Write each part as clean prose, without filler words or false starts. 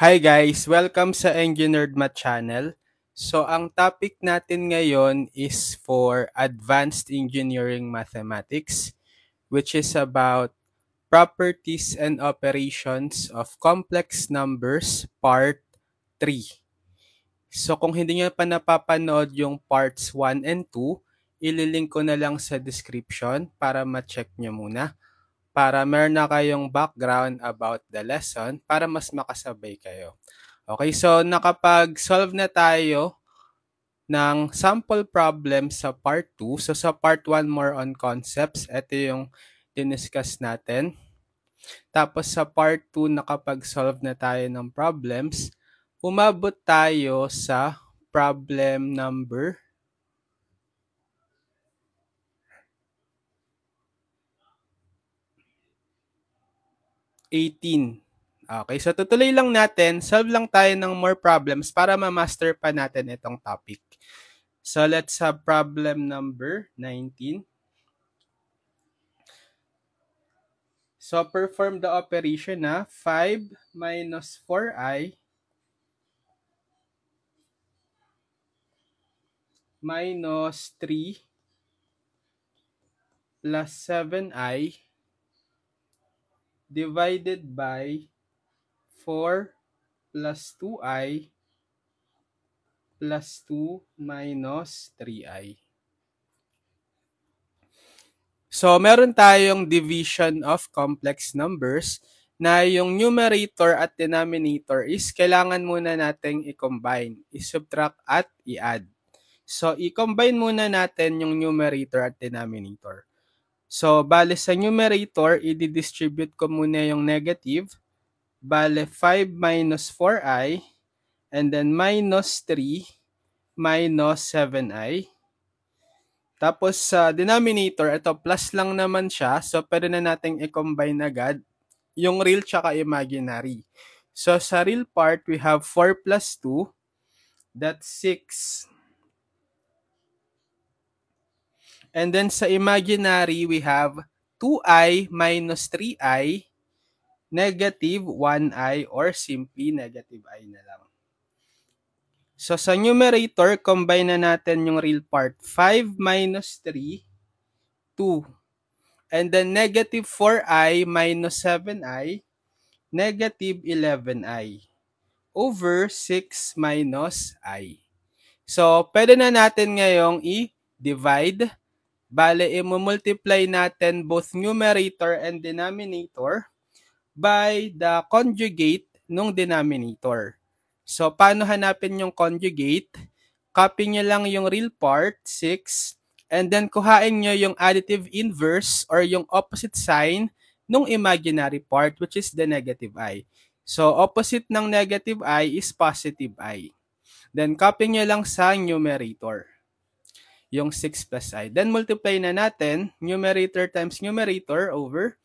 Hi guys! Welcome sa Engineered Math Channel. So, ang topic natin ngayon is for Advanced Engineering Mathematics, which is about Properties and Operations of Complex Numbers, Part 3. So, kung hindi nyo pa napapanood yung Parts 1 and 2, ililink ko na lang sa description para ma-check nyo muna, para meron na kayong background about the lesson para mas makasabay kayo. Okay, so nakapag-solve na tayo ng sample problem sa part 2. So sa part 1, more on concepts. Ito yung diniscuss natin. Tapos sa part 2, nakapag-solve na tayo ng problems. Umabot tayo sa problem number 18. Okay, so tutuloy lang natin, solve lang tayo ng more problems para ma-master pa natin itong topic. So let's have problem number 19. So perform the operation na 5 minus 4i minus 3 plus 7i divided by 4 plus 2i plus 2 minus 3i. So, meron tayong division of complex numbers na yung numerator at denominator is kailangan muna nating i-combine, i-subtract at i-add. So, i-combine muna natin yung numerator at denominator. So, bale sa numerator, i-distribute ko muna yung negative. Bale, 5 minus 4i and then minus 3 minus 7i. Tapos sa denominator, ito plus lang naman siya. So, pwede na nating i-combine agad yung real tsaka imaginary. So, sa real part, we have 4 plus 2. That's 6. And then sa imaginary, we have 2i minus 3i, negative 1i, or simply negative i na lang. So, sa numerator, combine na natin yung real part. 5 minus 3, 2. And then negative 4i minus 7i, negative 11i, over 6 minus i. So, pwede na natin ngayong i-divide. Bale, i-multiply natin both numerator and denominator by the conjugate nung denominator. So, paano hanapin yung conjugate? Copy nyo lang yung real part, 6, and then kuhain nyo yung additive inverse or yung opposite sign nung imaginary part, which is the negative i. So, opposite ng negative i is positive i. Then, copy nyo lang sa numerator, yung 6 plus i. Then, multiply na natin, numerator times numerator over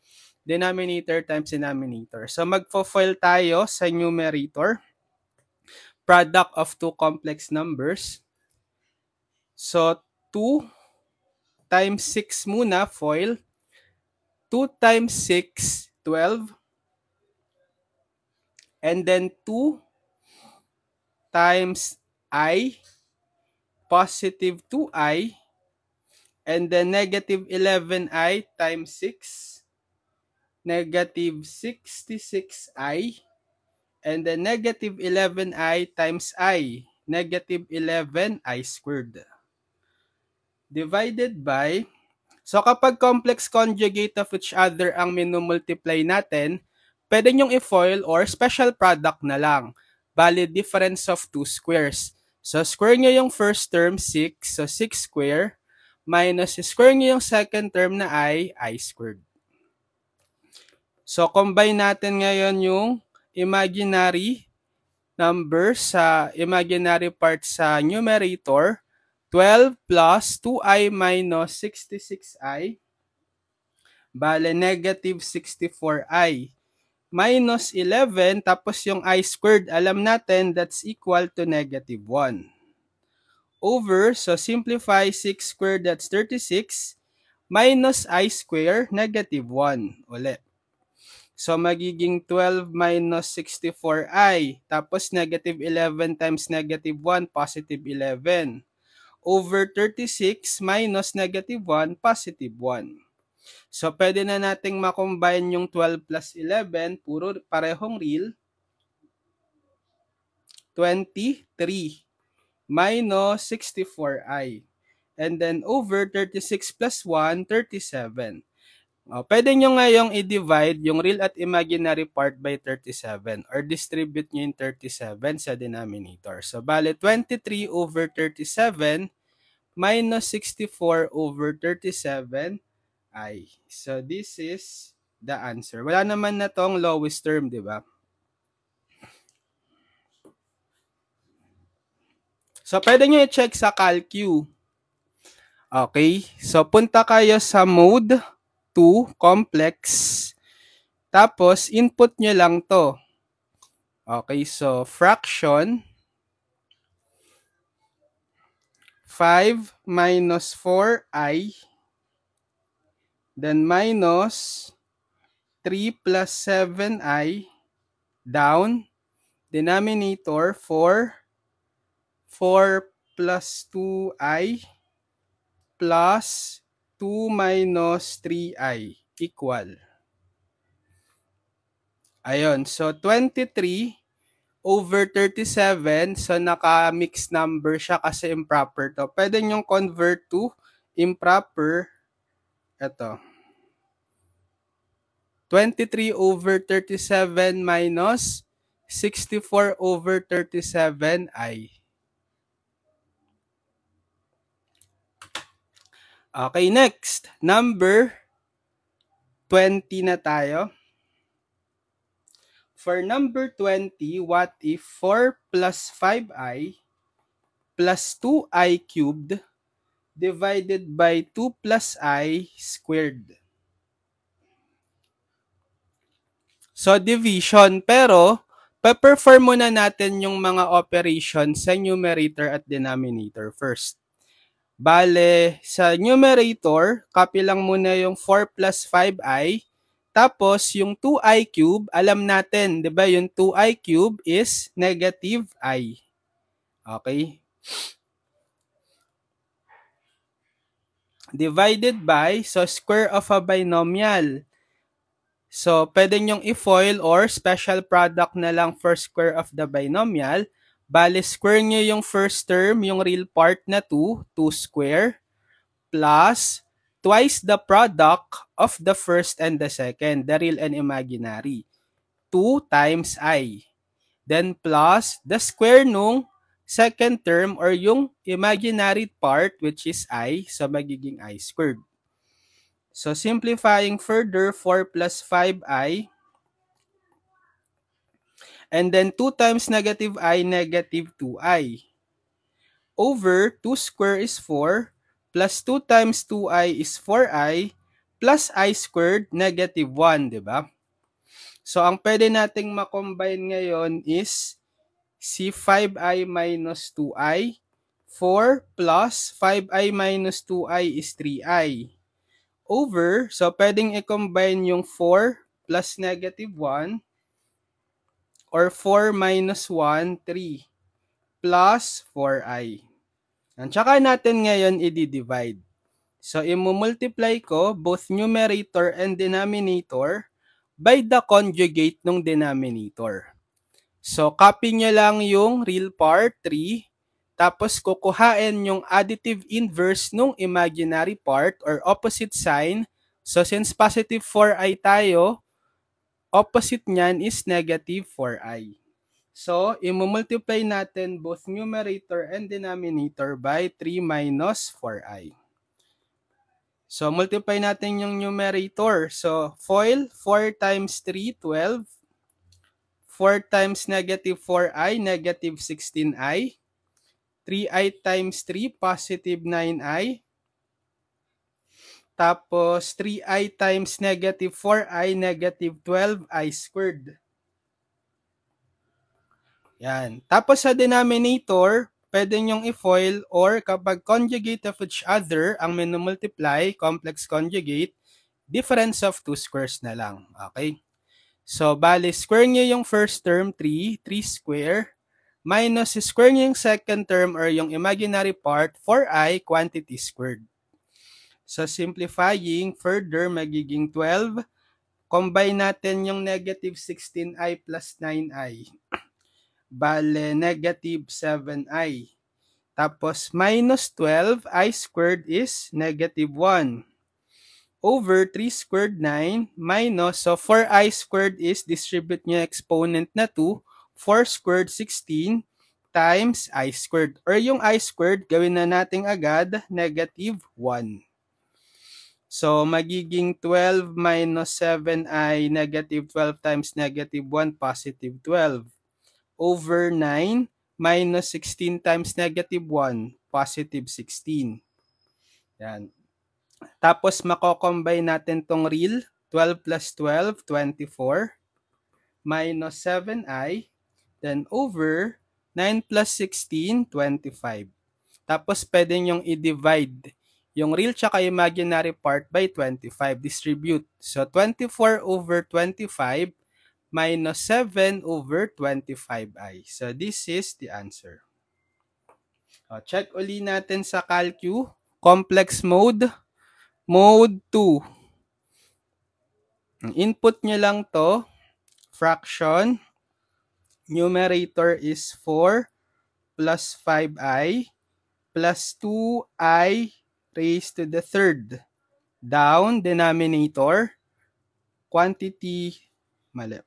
denominator times denominator. So, magfo-FOIL tayo sa numerator, product of two complex numbers. So, 2 times 6 muna, FOIL. 2 times 6, 12. And then 2 times I, positive 2i. And then negative 11i times 6, negative 66i. And then negative 11i times I, negative 11i squared. Divided by, so kapag complex conjugate of each other ang minumultiply natin, pwede nyong i-FOIL or special product na lang. Bali, difference of two squares. So, square nyo yung first term, 6. So, 6 square minus square nyo yung second term na I squared. So, combine natin ngayon yung imaginary number sa imaginary part sa numerator. 12 plus 2i minus 66i, bale negative 64i, minus 11, tapos yung I squared, alam natin that's equal to negative 1. Over, so simplify 6 squared, that's 36, minus I squared, negative 1 ulit. So, magiging 12 minus 64i. Tapos, negative 11 times negative 1, positive 11. Over 36 minus negative 1, positive 1. So, pwede na nating makombine yung 12 plus 11, puro parehong real. 23 minus 64i. And then, over 36 plus 1, 37. Pwede nyo ngayong i-divide yung real at imaginary part by 37 or distribute nyo yung 37 sa denominator. So, bale 23 over 37 minus 64 over 37 I. So, this is the answer. Wala naman na tong lowest term, di ba? So, pwede nyo i-check sa CalQ. Okay. So, punta kayo sa mode 2, complex. Tapos, input nyo lang to. Okay, so fraction 5 minus 4i, then minus 3 plus 7i, down, denominator 4 plus 2i, plus 2 minus 3i, equal. Ayun, so 23 over 37, so naka-mixed number siya kasi improper to. Pwede nyong convert to improper. Ito. 23 over 37 minus 64 over 37i. Okay, next. Number 20 na tayo. For number 20, what if 4 plus 5i plus 2i cubed divided by 2 plus i squared? So, division. Pero, pa-perform muna natin yung mga operations sa numerator at denominator first. Bale, sa numerator, copy lang muna yung 4 plus 5i. Tapos, yung 2i cube, alam natin, di ba? Yung 2i cube is negative i. Okay? Divided by, so square of a binomial. So, pwede nyong i-FOIL or special product na lang for square of the binomial. Bale, square nyo yung first term, yung real part na 2 square, plus twice the product of the first and the second, the real and imaginary. 2 times I. Then plus the square nung second term or yung imaginary part which is I, so magiging I squared. So simplifying further, 4 plus 5I. And then 2 times negative I, negative 2I. Over 2 square is 4. Plus 2 times 2i is 4i, plus i squared, negative 1, di ba? So, ang pwede nating makombine ngayon is si 5i minus 2i, 4 plus 5i minus 2i is 3i. Over, so pwedeng i-combine yung 4 plus negative 1, or 4 minus 1, 3, plus 4i. At saka natin ngayon i-divide. So, i-multiply ko both numerator and denominator by the conjugate ng denominator. So, copy nyo lang yung real part, 3. Tapos, kukuhain yung additive inverse ng imaginary part or opposite sign. So, since positive 4i tayo, opposite nyan is negative 4i. So, i-multiply natin both numerator and denominator by 3 minus 4i. So, multiply natin yung numerator. So, FOIL, 4 times 3, 12. 4 times negative 4i, negative 16i. 3i times 3, positive 9i. Tapos, 3i times negative 4i, negative 12i squared. Yan. Tapos sa denominator, pwede nyong i-FOIL or kapag conjugate of each other, ang minumultiply, complex conjugate, difference of two squares na lang. Okay? So, bali, square nyo yung first term, 3 square, minus square nyo yung second term or yung imaginary part, 4i quantity squared. So, simplifying, further, magiging 12. Combine natin yung negative 16i plus 9i. Bale, negative 7i. Tapos, minus 12i squared is negative 1. Over 3 squared 9 minus, so 4i squared is distribute nyo exponent na 2, 4 squared 16 times I squared. Or yung I squared, gawin na natin agad, negative 1. So, magiging 12 minus 7i, negative 12 times negative 1, positive 12. Over 9 minus 16 times negative 1, positive 16. Yan. Tapos, mako-combine natin tong real. 12 plus 12, 24. Minus 7i. Then, over 9 plus 16, 25. Tapos, pwede nyong i-divide yung real tsaka imaginary part by 25. Distribute. So, 24 over 25 minus 7 over 25i. So, this is the answer. Check uli natin sa Calcu. Complex mode. Mode 2. Input nyo lang to, fraction. Numerator is 4 plus 5i plus 2i raised to the third. Down, denominator, quantity, mali.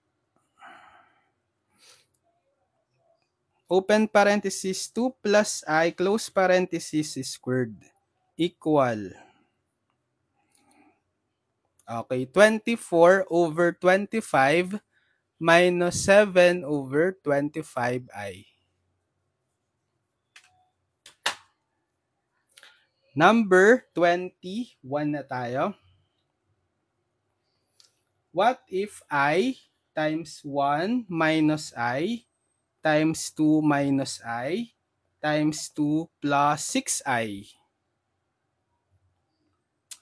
Open parenthesis, 2 plus I, close parenthesis, squared, equal. Okay, 24 over 25 minus 7 over 25i. Number 21 na tayo. What if I times 1 minus I times 2 minus I times 2 plus 6i?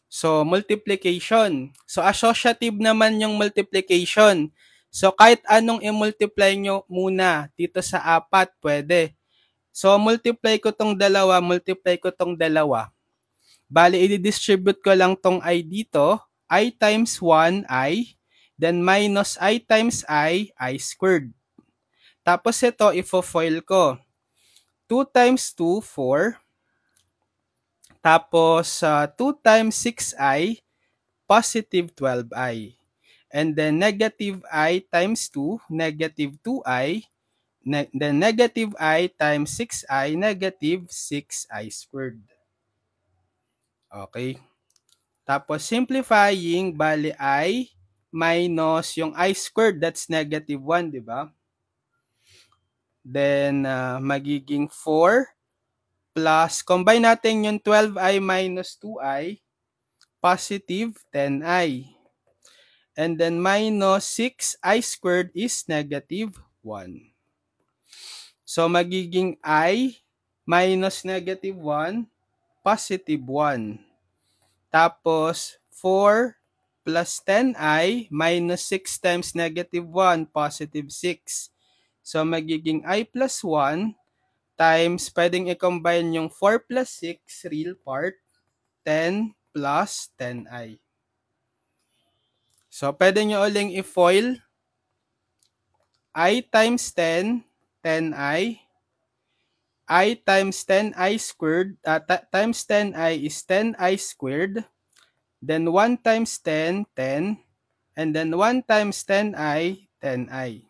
So, multiplication. So, associative naman yung multiplication. So, kahit anong i-multiply nyo muna dito sa 4, pwede. So, multiply ko tong dalawa, multiply ko tong dalawa. Bali, i-distribute ko lang tong I dito. I times 1, I. Then, minus I times I squared. Tapos ito, ifo-foil ko. 2 times 2, 4. Tapos, 2 times 6i, positive 12i. And then, negative I times 2, negative 2i. Then, negative I times 6i, negative 6i squared. Okay. Tapos, simplifying, bali I minus yung I squared, that's negative 1, di ba? Then, magiging 4 plus, combine natin yung 12i minus 2i, positive 10i. And then, minus 6i squared is negative 1. So, magiging I minus negative 1, positive 1. Tapos, 4 plus 10i minus 6 times negative 1, positive 6. So, magiging I plus 1 times, pwedeng i-combine yung 4 plus 6, real part, 10 plus 10i. So, pwede nyo uling i-foil. I times 10, 10i. I times 10i squared, times 10i is 10i squared. Then 1 times 10, 10. And then 1 times 10i, 10i.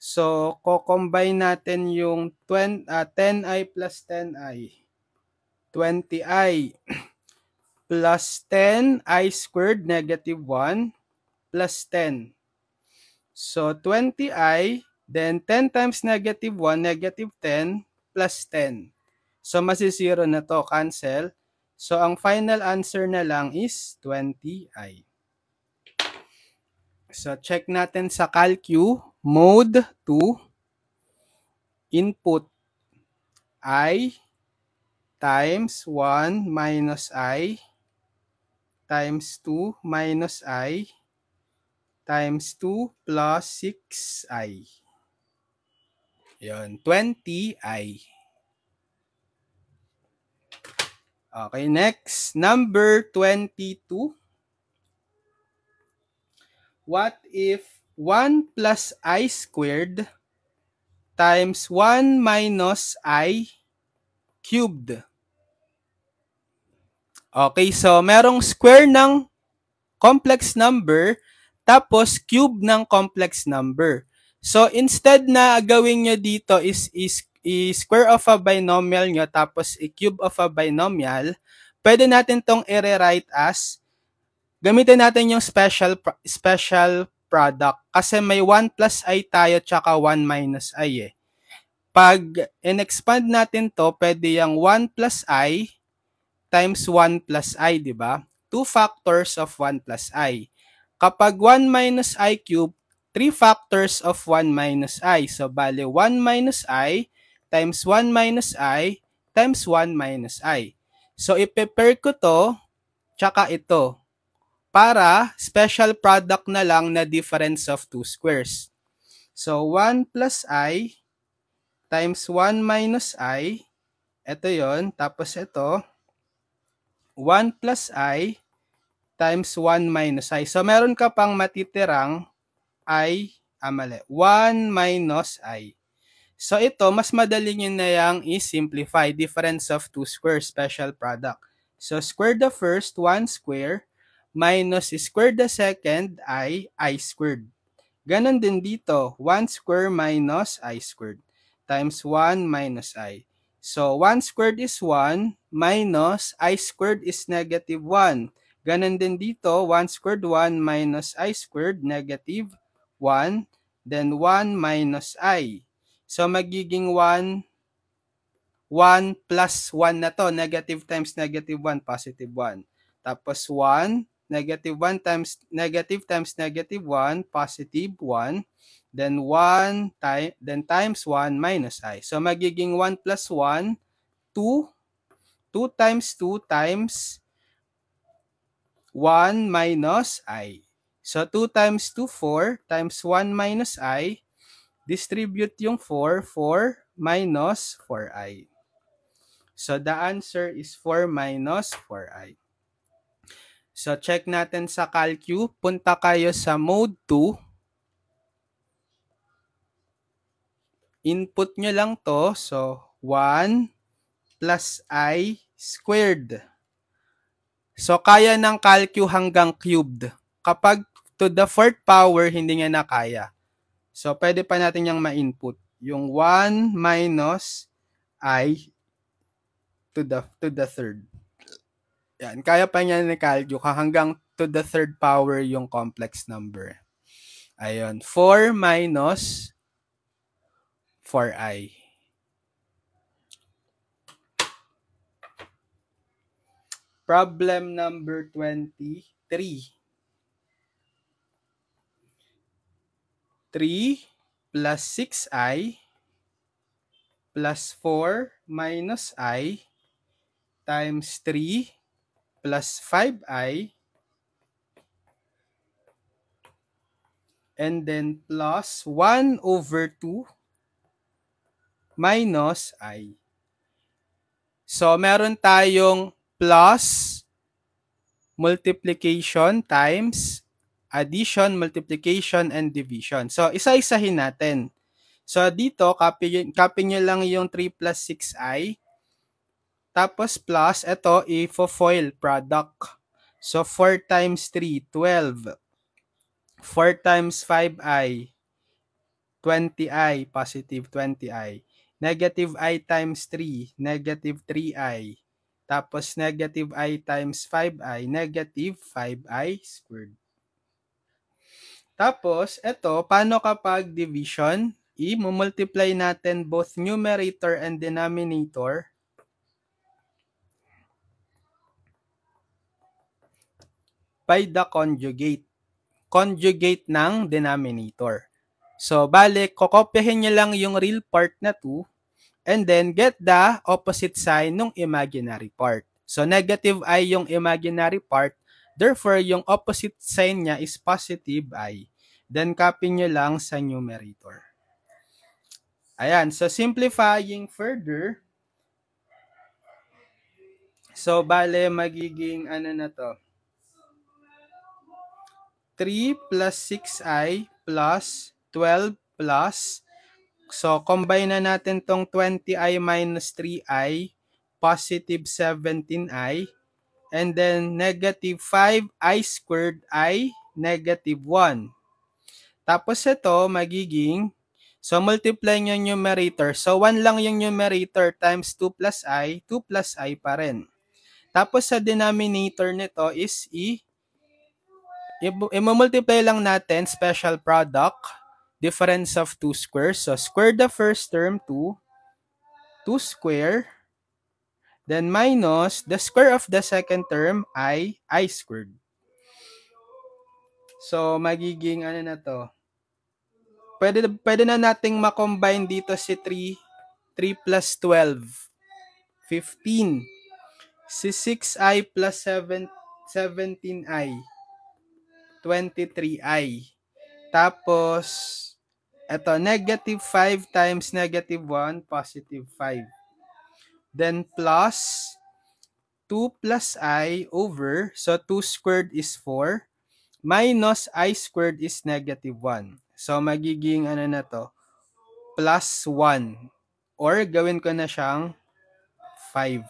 So, ko-combine natin yung 10i plus 10i. 20i plus 10i squared, negative 1, plus 10. So, 20i, then 10 times negative 1, negative 10, plus 10. So, masisiro na to, cancel. So, ang final answer na lang is 20i. So, check natin sa Calcu, mode 2, input I times 1 minus I times 2 minus I times 2 plus 6i. Yun, 20i. Okay, next, number 22. What if 1 plus I squared times 1 minus I cubed? Okay, so merong square ng complex number tapos cube ng complex number. So instead na gawin nyo dito is square of a binomial nyo tapos cube of a binomial, pwede natin tong i-rewrite as, gamitin natin yung special product kasi may 1 plus I tayo tsaka 1 minus I eh. Pag in-expand natin to, pwede yung 1 plus I times 1 plus I, di ba? 2 factors of 1 plus I. Kapag 1 minus I cube, 3 factors of 1 minus I. So, bale 1 minus I times 1 minus I times 1 minus I. So, i-pair ko to, tsaka ito, para special product na lang na difference of 2 squares. So, 1 plus I times 1 minus I, ito yon, tapos ito, 1 plus I times 1 minus I. So, meron ka pang matitirang I, mali, 1 minus I. So, ito, mas madali nyo na yung i-simplify. Difference of 2 squares, special product. So, square the first, 1 square, minus square the second, I squared. Ganon din dito, 1 square minus I squared, times 1 minus I. So, 1 squared is 1, minus I squared is negative 1. Ganon din dito, 1 squared 1 minus I squared, negative 1. Then 1 minus I. So, magiging 1 plus 1 na to. Negative times negative 1, positive 1. Tapos 1, negative 1 times negative 1, positive 1. Then 1 times 1 minus I. So, magiging 1 plus 1, 2. 2 times 2 times 1 minus I. So, 2 times 2, 4 times 1 minus I. Distribute yung 4 minus 4i. So, the answer is 4 minus 4i. So, check natin sa Calcu. Punta kayo sa mode 2. Input nyo lang to. So, 1 plus I squared. So, kaya ng Calcu hanggang cubed. Kapag to the 4th power, hindi niya na kaya. So, pwede pa natin yung ma-input. Yung 1 minus I to the 3rd. Yan. Kaya pa niya ni Calcu hanggang to the 3rd power yung complex number. Ayun. 4 minus 4i. Problem number 23. 3 plus 6i plus 4 minus I times 3 plus 5i and then plus 1 over 2 minus I. So, meron tayong plus multiplication times addition, multiplication, and division. So, isa-isahin natin. So, dito, copy nyo lang yung 3 plus 6i. Tapos, plus, ito, i-foil product. So, 4 times 3, 12. 4 times 5i, 20i, positive 20i. Negative i times 3, negative 3i. Tapos, negative i times 5i, negative 5i squared. Tapos, ito, paano kapag division? I-multiply natin both numerator and denominator. By the conjugate. Conjugate ng denominator. So, balik, kokopyahin nyo lang yung real part na 2 and then get the opposite sign ng imaginary part. So, negative I yung imaginary part. Therefore, yung opposite sign niya is positive I. Then copy nyo lang sa numerator. Ayan, so simplifying further, so bale magiging ano na to, 3 plus 6i plus 12 plus, so combine na natin tong 20i minus 3i, positive 17i, and then negative 5i squared i, negative 1. Tapos ito magiging, so multiply nyo yung numerator. So 1 lang yung numerator times 2 plus i, 2 plus i pa rin. Tapos sa denominator nito is i-multiply lang natin special product, difference of two squares. So square the first term, 2 square, then minus the square of the second term, i squared. So magiging ano na to, pwede na nating ma-combine dito si 3 plus 12, 15. Si 6i plus 17i, 23i. Tapos, eto, negative 5 times negative 1, positive 5. Then plus 2 plus i over, so 2 squared is 4, minus I squared is negative 1. So, magiging ano na to, plus 1. Or, gawin ko na siyang 5.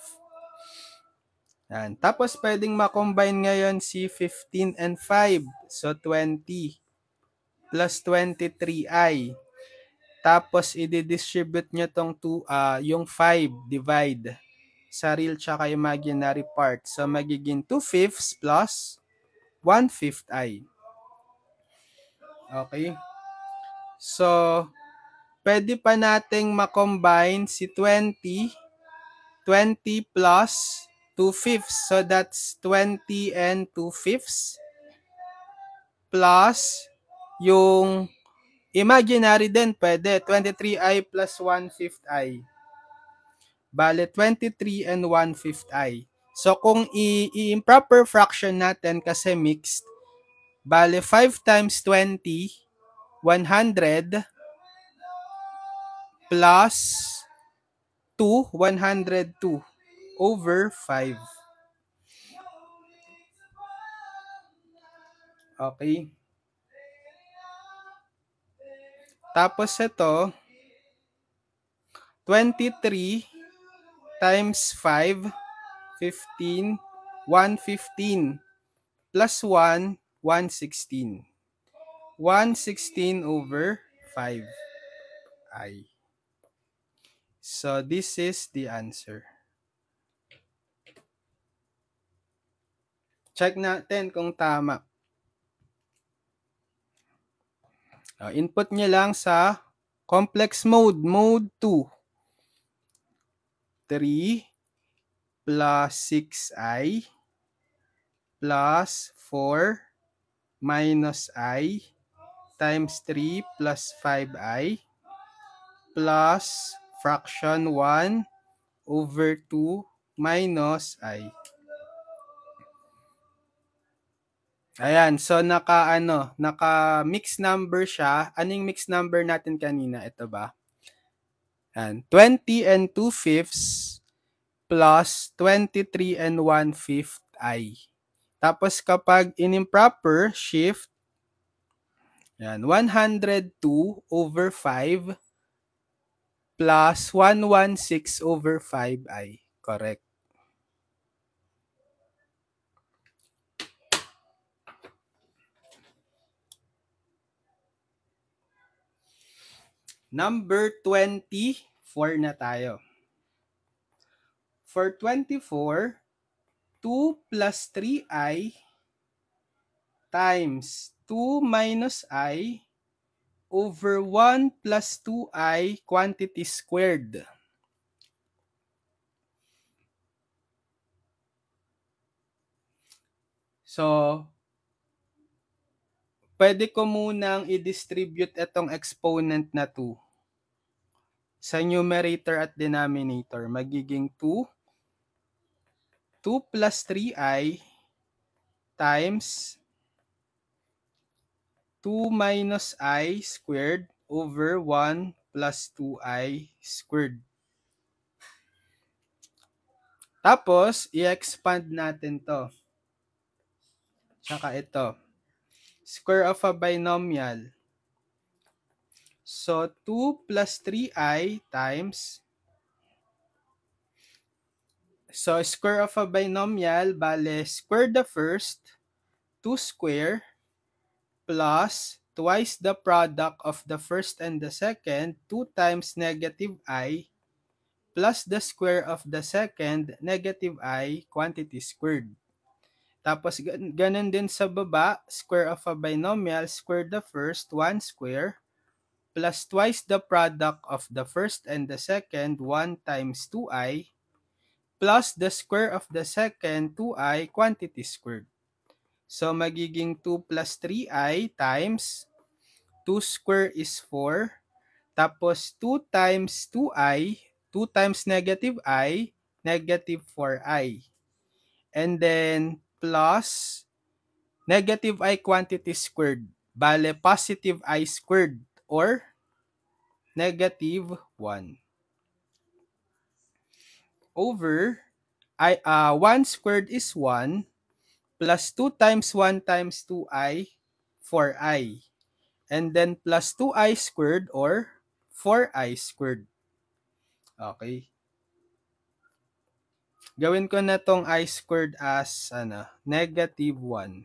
Yan. Tapos, pwedeng ma-combine ngayon si 15 and 5. So, 20 plus 23i. Tapos, i-distribute nyo tong yung 5, divide sa real tsaka imaginary part. So, magiging 2/5 plus 1/5 i. Okay? So, pwede pa nating ma-combine si 20 plus 2/5. So, that's 20 and 2/5 plus yung imaginary din pwede, 23i plus 1/5 i. Bale, 23 and 1/5 i. So, kung i-improper fraction natin kasi mixed, bale, 5 times 20, 100 plus 2, 102 over 5. Okay. Tapos ito, 23 times 5, 15, 115 plus 1, 116. 116 over 5i. So, this is the answer. Check natin kung tama. Input nyo lang sa complex mode, mode 2. 3 plus 6i plus 4 minus i times 3 plus 5i plus fraction 1 over 2 minus i. Ayan, so naka mixed number siya. Anong mixed number natin kanina? Ito ba? Ayan, 20 and 2/5 plus 23 and 1/5 i. Tapos kapag in improper shift, ayan, 102 over 5 plus 116 over 5i. Correct. Number 24 na tayo. For 24, 2 plus 3i times 2 minus i over 1 plus 2i quantity squared. So, pwede ko munang i-distribute itong exponent na 2 sa numerator at denominator. Magiging 2 plus 3i times 2 minus I squared over 1 plus 2I squared. Tapos, i-expand natin to. Tsaka ito. Square of a binomial. So, 2 plus 3I times. So, square of a binomial, bale, square the first, 2 square, plus twice the product of the first and the second, 2 times negative I, plus the square of the second, negative I, quantity squared. Tapos, ganun din sa baba, square of a binomial, square the first, 1 square, plus twice the product of the first and the second, 1 times 2i, plus the square of the second, 2i, quantity squared. So, magiging 2 plus 3i times 2 square is 4, tapos 2 times 2i, 2 times negative I, negative 4i. And then, plus negative I quantity squared, bale positive I squared, or negative 1. Over, 1 squared is 1, plus 2 times 1 times 2i, 4i. And then plus 2i squared or 4i squared. Okay. Gawin ko na tong I squared as negative 1.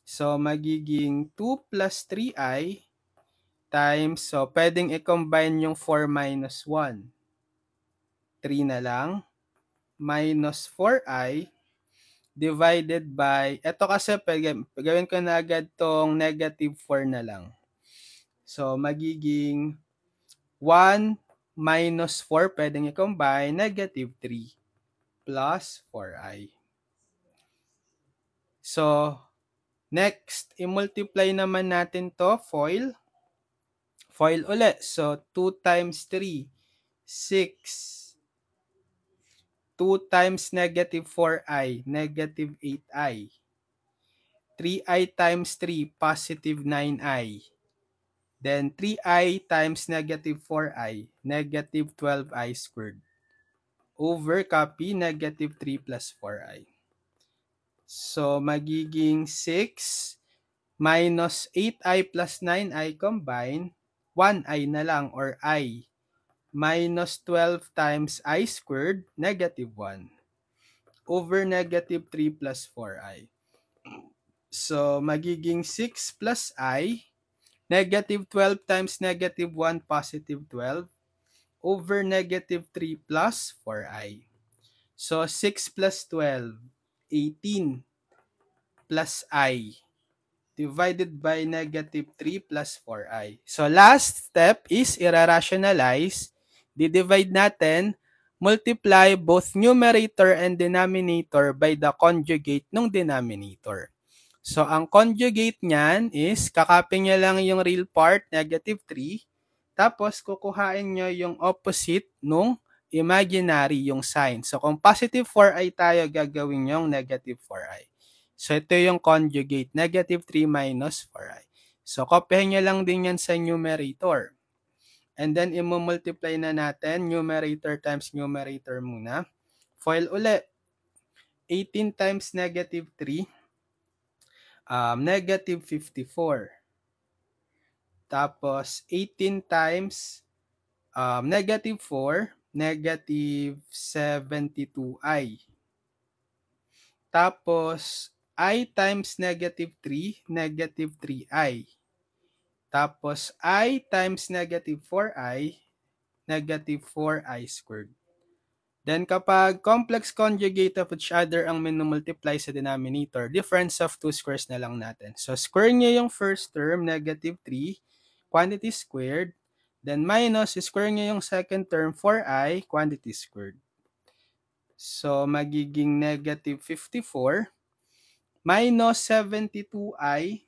So, magiging 2 plus 3i times, so pwedeng i-combine yung 4 minus 1. 3 na lang, minus 4i, divided by, eto kasi gawin ko na agad tong negative 4 na lang. So, magiging 1 minus 4, pwedeng i-combine, negative 3, plus 4i. So, next, i-multiply naman natin to, FOIL. FOIL ulit. So, 2 times 3, 6. 2 times negative 4i, negative 8i. 3i times 3, positive 9i. Then 3i times negative 4i, negative 12i squared. Over, copy, negative 3 plus 4i. So, magiging 6 minus 8i plus 9i combine, 1i na lang or I. Minus 12 times I squared, negative 1. Over negative 3 plus 4i. So, magiging 6 plus I, negative 12 times negative 1, positive 12, over negative 3 plus 4i. So, 6 plus 12, 18, plus I, divided by negative 3 plus 4i. So, last step is i-rationalize. Di-divide natin, multiply both numerator and denominator by the conjugate ng denominator. So, ang conjugate niyan is, kakapin niya lang yung real part, negative 3, tapos kukuhain niyo yung opposite nung imaginary, yung sign. So, kung positive 4i tayo, gagawin yung negative 4i. So, ito yung conjugate, negative 3 minus 4i. So, kopyahin niyo lang din yan sa numerator. And then, i-multiply na natin, numerator times numerator muna. FOIL ulit. 18 times negative 3, negative 54. Tapos, 18 times negative 4, negative 72i. Tapos, I times negative 3, negative 3i. Tapos, I times negative 4i, negative 4i squared. Then, kapag complex conjugate of each other ang minumultiply sa denominator, difference of two squares na lang natin. So, square niya yung first term, negative 3, quantity squared. Then, minus, square niya yung second term, 4i, quantity squared. So, magiging negative 54 minus 72i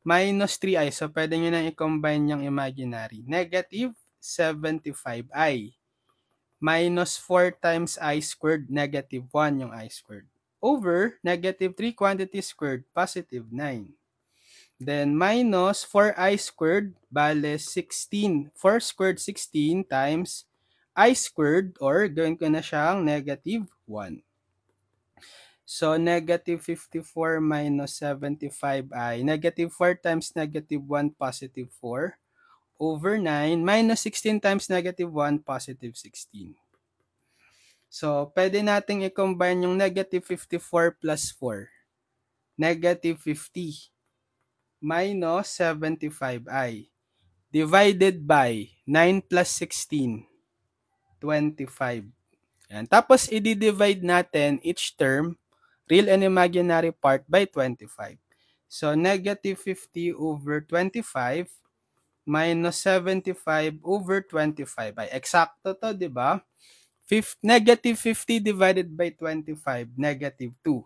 minus 3i. So, pwede nyo na i-combine yung imaginary. Negative 75i. Minus 4 times I squared, negative 1 yung I squared. Over, negative 3 quantity squared, positive 9. Then minus 4i squared, bale 16. 4 squared 16 times I squared, or gawin ko na siyang negative 1. So, negative 54 minus 75i. Negative 4 times negative 1, positive 4. Over 9, minus 16 times negative 1, positive 16. So, pwede nating i-combine yung negative 54 plus 4. Negative 50 minus 75i. Divided by 9 plus 16, 25. Yan. Tapos, i-divide natin each term, real and imaginary part, by 25. So, negative 50 over 25 minus 75 over 25. Ay, eksakto to, di ba? Negative 50 divided by 25, negative 2.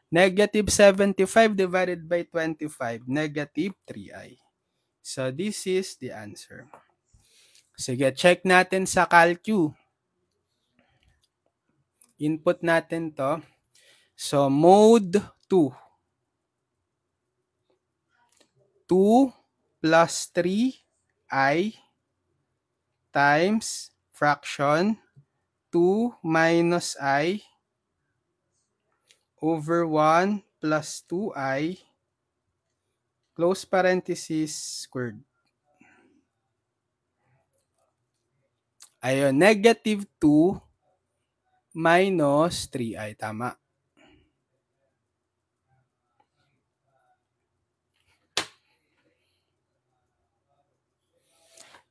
Negative 75 divided by 25, negative 3i. So, this is the answer. Sige, check natin sa Calcu. Input natin to. So, mode 2. 2 plus 3i times fraction 2 minus I over 1 plus 2i close parenthesis squared. Ayun, negative 2 minus 3i. Tama.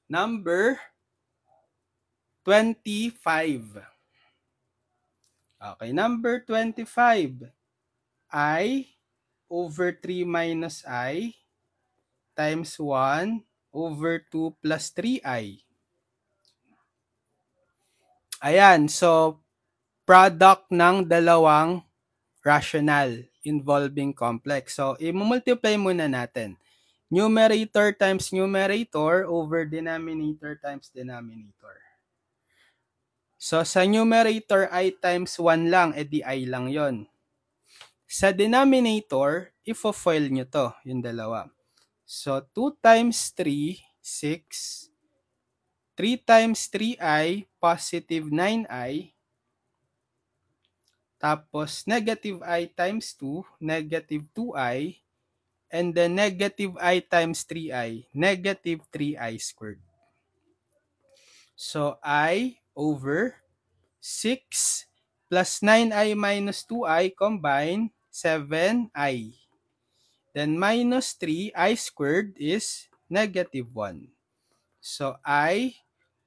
Number 25. Okay, number 25. I over 3 minus I times 1 over 2 plus 3i. Ayan, so product ng dalawang rational involving complex. So, i-multiply muna natin. Numerator times numerator over denominator times denominator. So, sa numerator, I times 1 lang, edi I lang yon. Sa denominator, ifo-foil nyo to, yung dalawa. So, 2 times 3, 6. 3 times 3i, positive 9i. Tapos, negative I times 2, negative 2i. And then, negative I times 3i, negative 3i squared. So, I over 6 plus 9i minus 2i combine 7i. Then minus 3i squared is negative 1. So I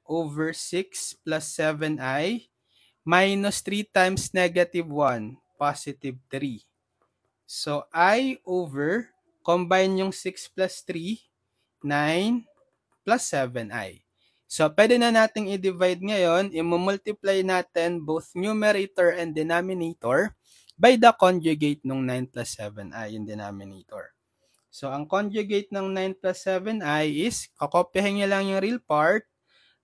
over 6 plus 7i minus 3 times negative 1, positive 3. So I over, combine yung 6 plus 3, 9 plus 7i. So, pwede na nating i-divide ngayon, i-multiply natin both numerator and denominator by the conjugate ng 9 plus 7i yung denominator. So, ang conjugate ng 9 plus 7i is, kakopyahin nyo lang yung real part,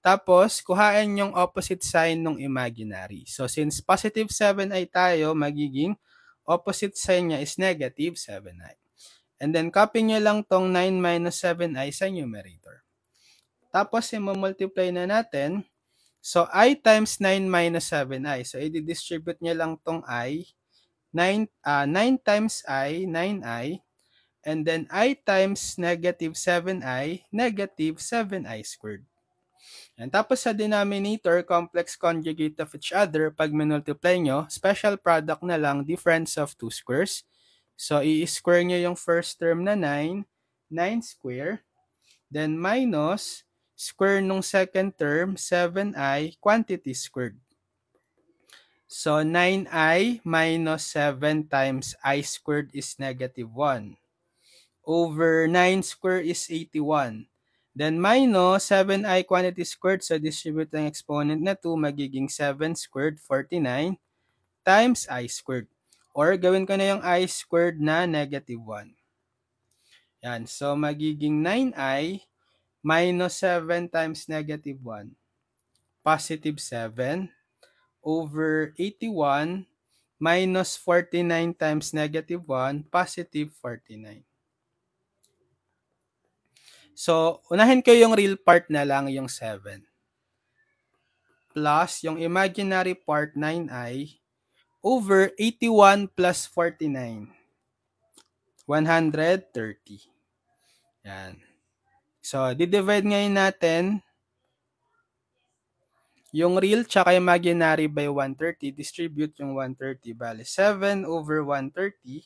tapos, kuhain yung opposite sign ng imaginary. So, since positive 7i tayo, magiging opposite sign niya is negative 7i. And then, copy nyo lang tong 9 minus 7i sa numerator. Tapos, i-multiply na natin. So, I times 9 minus 7i. So, i-distribute nyo lang tong I. 9 times I, 9i. And then, I times negative 7i, negative 7i squared. And tapos sa denominator, complex conjugate of each other. Pag minultiply nyo, special product na lang, difference of two squares. So, i-square nyo yung first term na 9, 9 square. Then, minus square nung second term, 7i, quantity squared. So, 9i minus 7 times I squared is negative 1. Over 9 squared is 81. Then, minus 7i quantity squared, so distribute ang exponent na 2, magiging 7 squared, 49, times I squared. Or, gawin ko na yung I squared na negative 1. Yan, so magiging 9i minus 7 times negative 1, positive 7, over 81, minus 49 times negative 1, positive 49. So, unahin ko yung real part na lang, yung 7. Plus, yung imaginary part, 9i, over 81 plus 49. 130. Yan. So, di-divide ngayon natin yung real tsaka imaginary by 130. Distribute yung 130. Bale, 7 over 130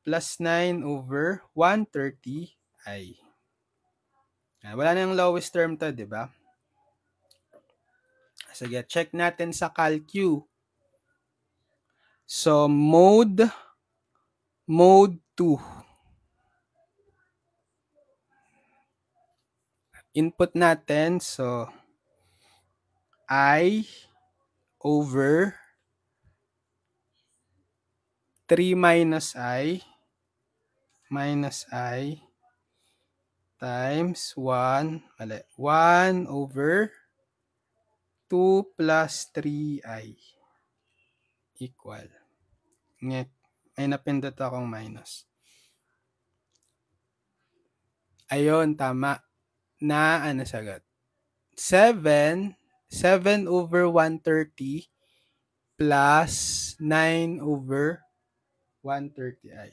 plus 9 over 130i. Wala na yung lowest term to, di ba? Sige, check natin sa CalQ. So, mode 2. Input natin, so, I over 3 minus I times 1 over 2 plus 3i equal. May napindot akong minus. Ayun, tama. Na sagot? 7 over 130 plus 9 over 130i.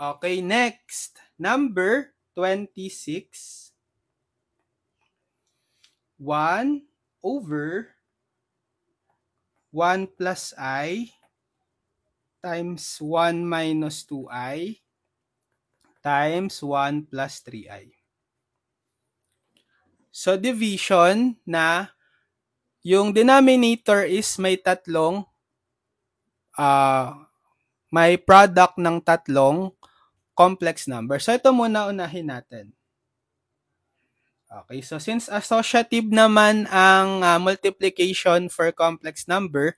Okay, next. Number 26. 1 over 1 plus I times 1 minus 2i times 1 plus 3i. So, division na yung denominator is may tatlong may product ng tatlong complex number. So, ito muna unahin natin. Okay, so since associative naman ang multiplication for complex number,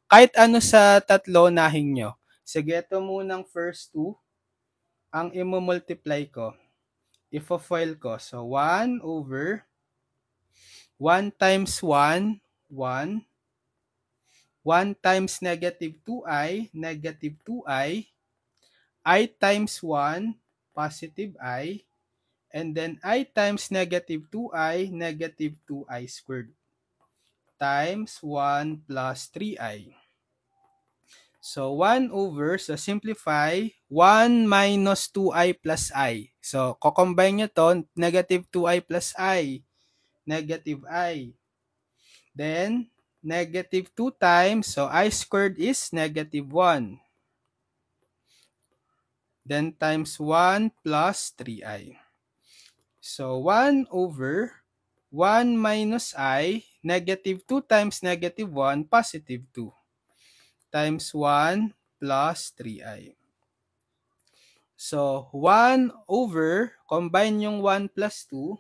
kahit ano sa tatlo unahin nyo. Sige, ito munang first two. Ang i-multiply ko, i-foil ko. So, 1 over 1 times 1, 1. 1 times negative 2i, negative 2i. I times 1, positive I. And then I times negative 2i, negative 2i squared. Times 1 plus 3i. So, 1 over, so simplify, 1 minus 2i plus i. So, kukombine nyo to, negative 2i plus i. Negative I. Then, negative 2 times, so I squared is negative 1. Then, times 1 plus 3i. So, 1 over 1 minus I, negative 2 times negative 1, positive 2. Times 1 plus 3i. So, 1 over, combine yung 1 plus 2,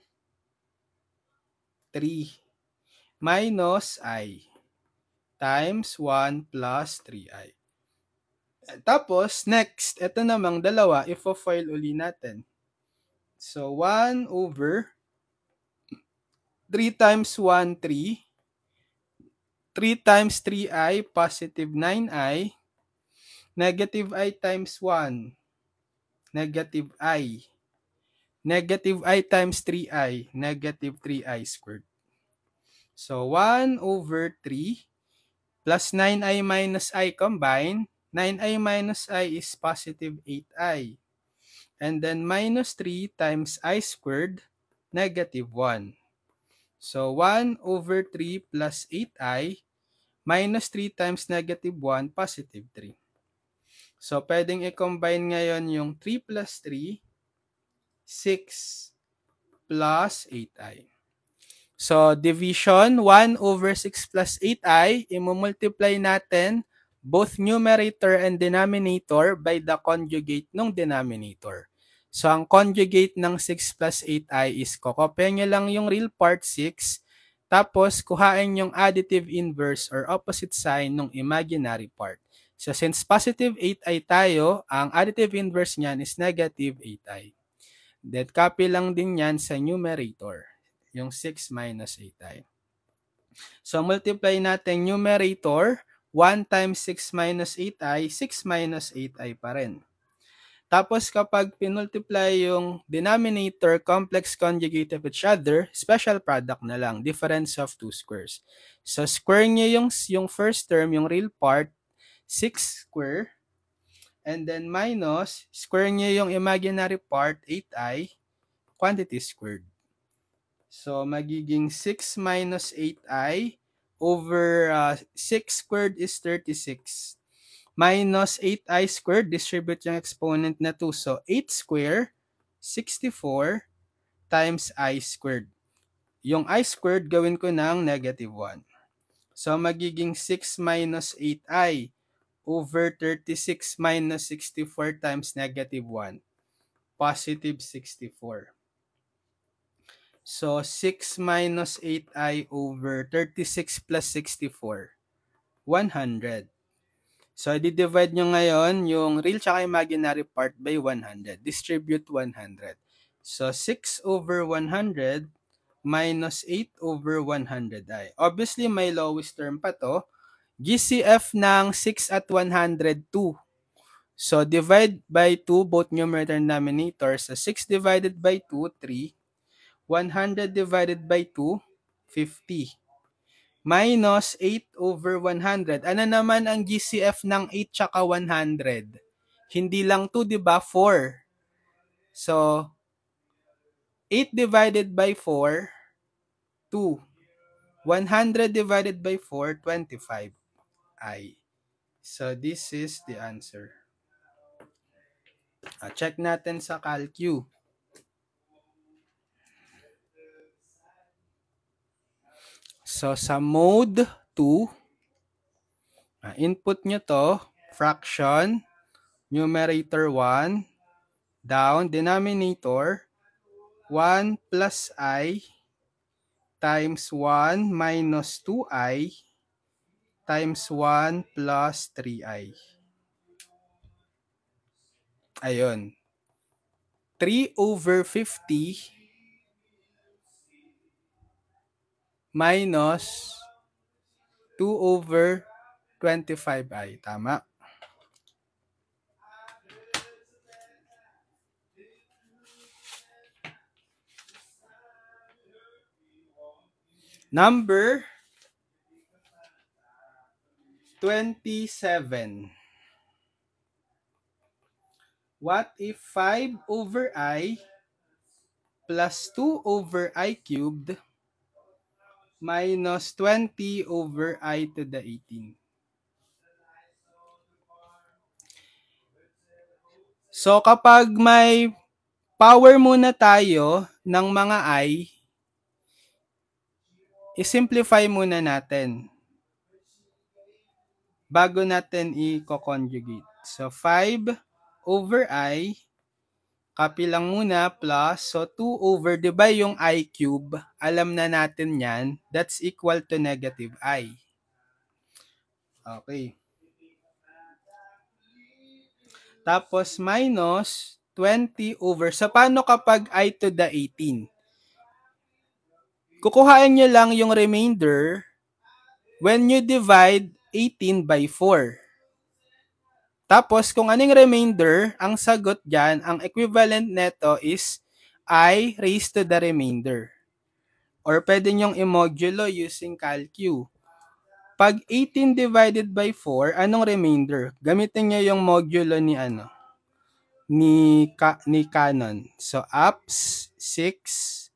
3 minus I times 1 plus 3i. Tapos, next, ito namang dalawa, i-foil uli natin. So, 1 over 3 times 1, 3. 3 times 3i, positive 9i. Negative I times 1, negative I. Negative I times 3i, negative 3i squared. So, 1 over 3 plus 9i minus I combine. 9i minus I is positive 8i. And then minus 3 times I squared, negative 1. So, 1 over 3 plus 8i minus 3 times negative 1, positive 3. So, pwedeng i-combine ngayon yung 3 plus 3, 6 plus 8i. So, division, 1 over 6 plus 8i, i-multiply natin both numerator and denominator by the conjugate ng denominator. So, ang conjugate ng 6 plus 8i is kokopya nyo lang yung real part 6, tapos kuhain yung additive inverse or opposite sign ng imaginary part. So, since positive 8i tayo, ang additive inverse niyan is negative 8i. Then, copy lang din yan sa numerator, yung 6 minus 8i. So, multiply natin numerator, 1 times 6 minus 8i, 6 minus 8i pa rin. Tapos kapag pinultiply yung denominator complex conjugate of each other, special product na lang, difference of two squares. So square nyo yung first term, yung real part, 6 square, and then minus, square nyo yung imaginary part, 8i, quantity squared. So magiging 6 minus 8i over 6 squared is 36. Minus 8i squared, distribute yung exponent na 2. So 8 square, 64 times I squared. Yung I squared, gawin ko ng negative 1. So magiging 6 minus 8i over 36 minus 64 times negative 1. Positive 64. So 6 minus 8i over 36 plus 64. 100. So, i-divide nyo ngayon yung real tsaka imaginary part by 100. Distribute 100. So, 6 over 100 minus 8 over 100i. Obviously, may lowest term pa to. GCF ng 6 at 102. So, divide by 2, both numerator and denominator. So, 6 divided by 2, 3. 100 divided by 2, 50. Minus 8 over 100. Ano naman ang GCF ng 8 tsaka 100? Hindi lang 2, di ba? 4. So, 8 divided by 4, 2. 100 divided by 4, 25. I. So, this is the answer. Check natin sa CalQ. So, sa mode 2, input nyo to, fraction, numerator 1, down, denominator, 1 plus I times 1 minus 2I times 1 plus 3I. Ayun. 3 over 50 minus 2 over 25i. Tama? Number 27. What if 5 over I plus 2 over I cubed minus 20 over I to the 18? So kapag may power muna tayo ng mga I, i-simplify muna natin bago natin i-conjugate. So 5 over I, copy lang muna, plus, so 2 over, di ba yung I cube, alam na natin yan, that's equal to negative I. Okay. Tapos minus 20 over, so paano kapag I to the 18? Kukuhain nyo lang yung remainder when you divide 18 by 4. Tapos, kung anong remainder, ang sagot dyan, ang equivalent neto is I raised to the remainder. Or pwede nyong i-modulo using CalQ. Pag 18 divided by 4, anong remainder? Gamitin nyo yung modulo ni ni Canon. So, apps 6,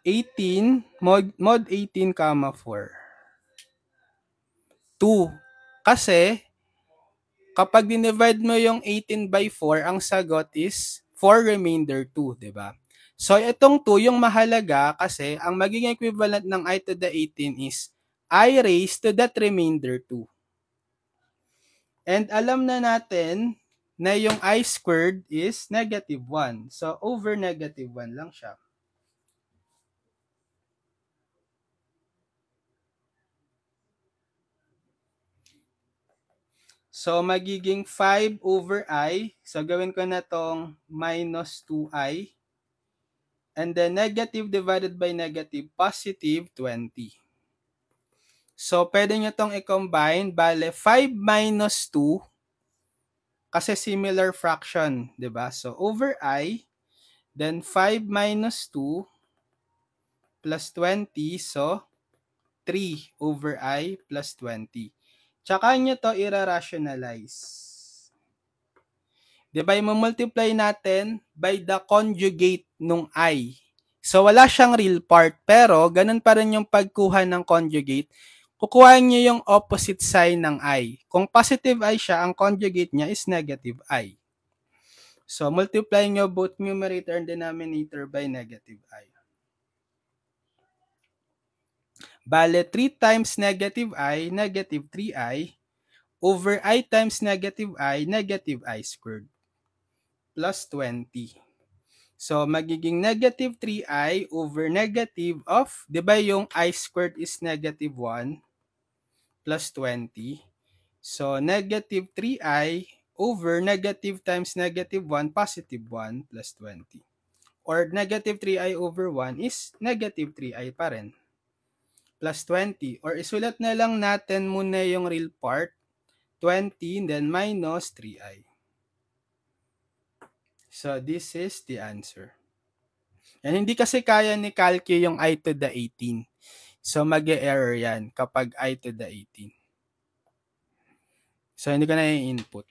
18, mod 18, 4. 2. Kasi, kapag dinivide mo yung 18 by 4, ang sagot is 4 remainder 2, di ba? So, itong 2 yung mahalaga kasi ang magiging equivalent ng I to the 18 is I raised to that remainder 2. And alam na natin na yung I squared is negative 1. So, over negative 1 lang siya. So, magiging 5 over I. So, gawin ko na tong minus 2I. And then, negative divided by negative, positive 20. So, pwede nyo tong i-combine. Bale, 5 minus 2, kasi similar fraction, di ba? So, over I, then 5 minus 2 plus 20, so 3 over I plus 20. Tsaka nyo to i-rationalize. Di ba, i-multiply natin by the conjugate nung I. So, wala siyang real part, pero ganun pa rin yung pagkuha ng conjugate. Kukuha niyo yung opposite sign ng I. Kung positive I siya, ang conjugate niya is negative I. So, multiply nyo both numerator and denominator by negative I. Bale, 3 times negative I, negative 3I, over I times negative I squared, plus 20. So, magiging negative 3I over negative of, di ba yung I squared is negative 1 plus 20. So, negative 3I over negative times negative 1, positive 1 plus 20. Or negative 3I over 1 is negative 3I pa rin, plus 20. Or isulat na lang natin muna yung real part, 20, then minus 3I. So, this is the answer. And hindi kasi kaya ni Calcu yung I to the 18. So, mag-error yan kapag I to the 18. So, hindi ko na i-input.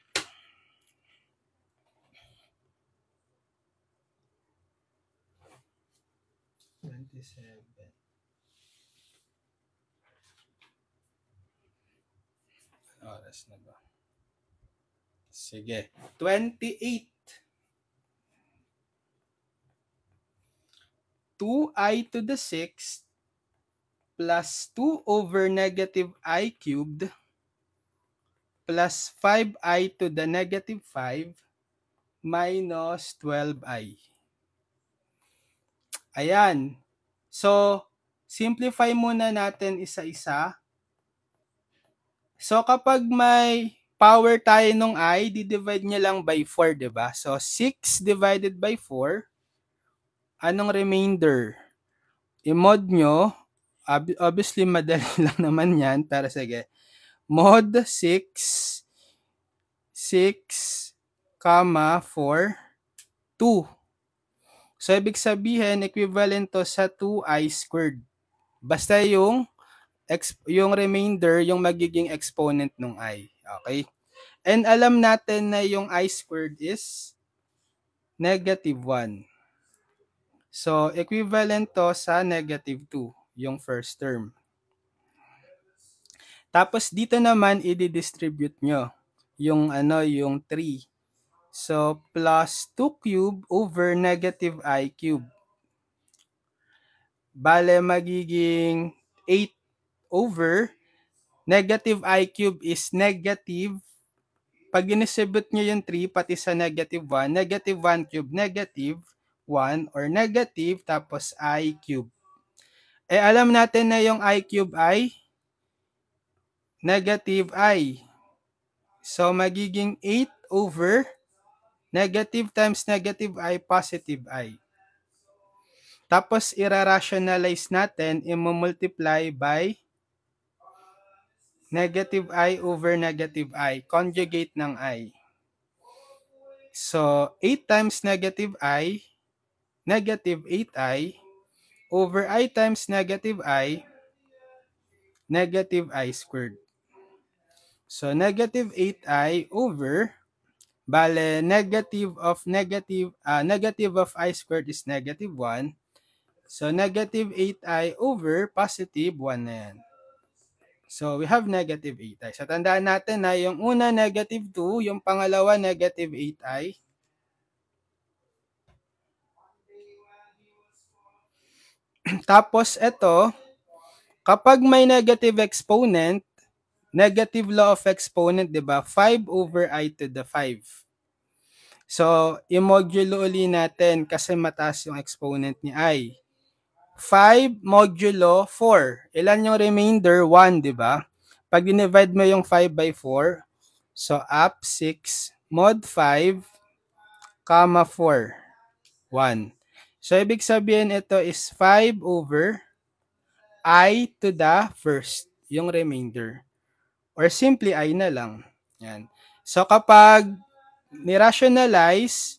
Oras na ba? Sige. 28. 2I to the 6th plus 2 over negative I cubed plus 5I to the negative 5 minus 12I. Ayan. So, simplify muna natin isa-isa. So, kapag may power tayo nung I, di-divide nyo lang by 4, diba? So, 6 divided by 4, anong remainder? I-mod nyo, obviously madali lang naman yan, pero sige. Mod 6, 6, 4, 2. So, ibig sabihin, equivalent to sa 2I squared. Basta yung remainder, yung magiging exponent ng I. Okay? And alam natin na yung I squared is negative 1. So, equivalent to sa negative 2, yung first term. Tapos, dito naman, i-distribute nyo yung, yung 3. So, plus 2 cube over negative I cube. Bale, magiging 8 over negative I cube is negative. Pag distribute nyo yung 3, pati sa negative 1, negative 1 cube, negative 1, or negative, tapos I cube. Eh, alam natin na yung I cube ay negative I. So, magiging 8 over negative times negative I, positive I. Tapos, i-rationalize natin, i-multiply by negative I over negative I, conjugate ng I. So, 8 times negative I, negative 8I, over I times negative I, negative I squared. So, negative 8I over, bale, negative of I squared is negative 1. So, negative 8I over positive 1 na yan. So, we have negative 8i. So, tandaan natin na yung una negative 2, yung pangalawa negative 8i. Tapos, ito, kapag may negative exponent, negative law of exponent, di ba? 5 over I to the 5. So, i-modulo uli natin kasi mataas yung exponent ni I. 5 modulo 4. Ilan yung remainder? 1, di ba? Pag divide mo yung 5 by 4, so up 6 mod 5, comma 4, 1. So, ibig sabihin ito is 5 over I to the first. yung remainder. Or simply I na lang. Yan. So kapag ni-rationalize,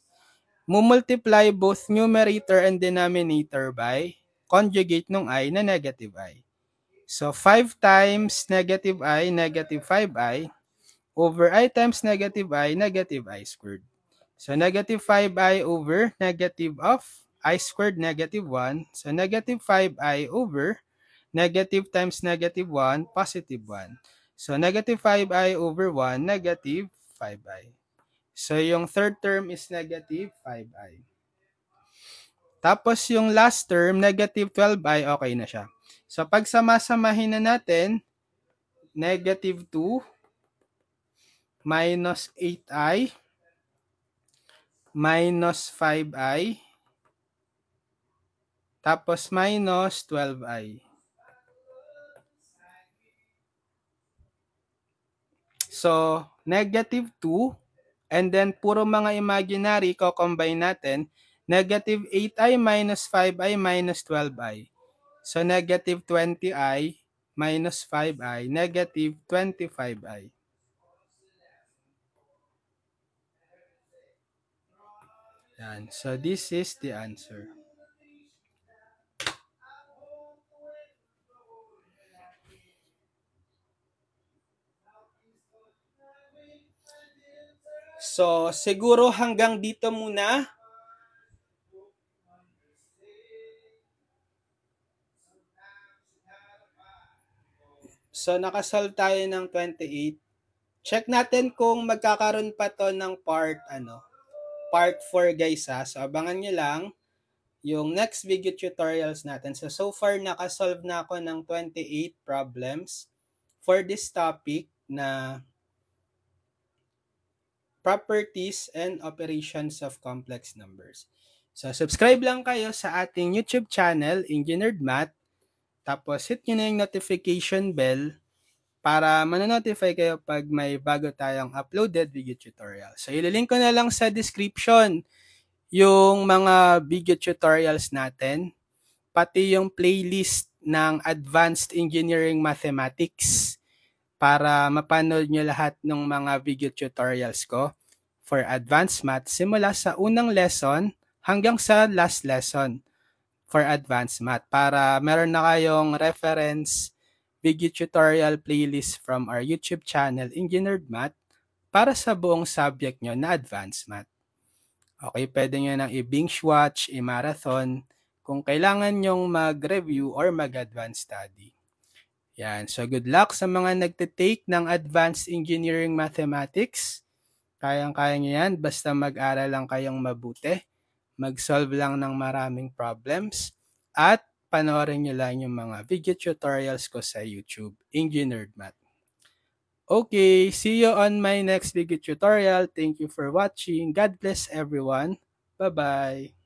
multiply both numerator and denominator by conjugate nung I na negative I. So 5 times negative negative 5I, over I times negative I squared. So negative 5I over negative of I squared negative 1. So negative 5I over negative times negative 1, positive 1. So negative 5I over 1, negative 5I. So yung third term is negative 5I. Tapos yung last term, negative 12I, okay na siya. So pag sama-samahin na natin, negative 2 minus 8I minus 5I tapos minus 12I. So, negative 2 and then puro mga imaginary, ko-combine natin, negative 8I minus 5I minus 12I. So, negative 20I minus 5I, negative 25I. Yan. So, this is the answer. So, siguro hanggang dito muna. So, nakasolve tayo ng 28. Check natin kung magkakaroon pa to ng part 4 guys ha. So, abangan nyo lang yung next video tutorials natin. So far, nakasolve na ako ng 28 problems for this topic na properties and operations of complex numbers. So, subscribe lang kayo sa ating YouTube channel, Engineered Math. Tapos, hit nyo na yung notification bell para manonotify kayo pag may bago tayong uploaded video tutorial. So, ililink ko na lang sa description yung mga video tutorials natin, pati yung playlist ng Advanced Engineering Mathematics para mapanood nyo lahat ng mga video tutorials ko for Advanced Math simula sa unang lesson hanggang sa last lesson for Advanced Math para meron na kayong reference video tutorial playlist from our YouTube channel, Engineered Math, para sa buong subject nyo na Advanced Math. Okay, pwede nyo nang i-binge watch, i-marathon, kung kailangan nyong mag-review or mag-advance study. Yan. So, good luck sa mga nagtitake ng Advanced Engineering Mathematics. Kayang-kaya nyo yan, basta mag-aral lang kayong mabuti, mag-solve lang ng maraming problems, at panoorin nyo lang yung mga video tutorials ko sa YouTube, Engineered Math. Okay, see you on my next video tutorial. Thank you for watching. God bless everyone. Bye-bye.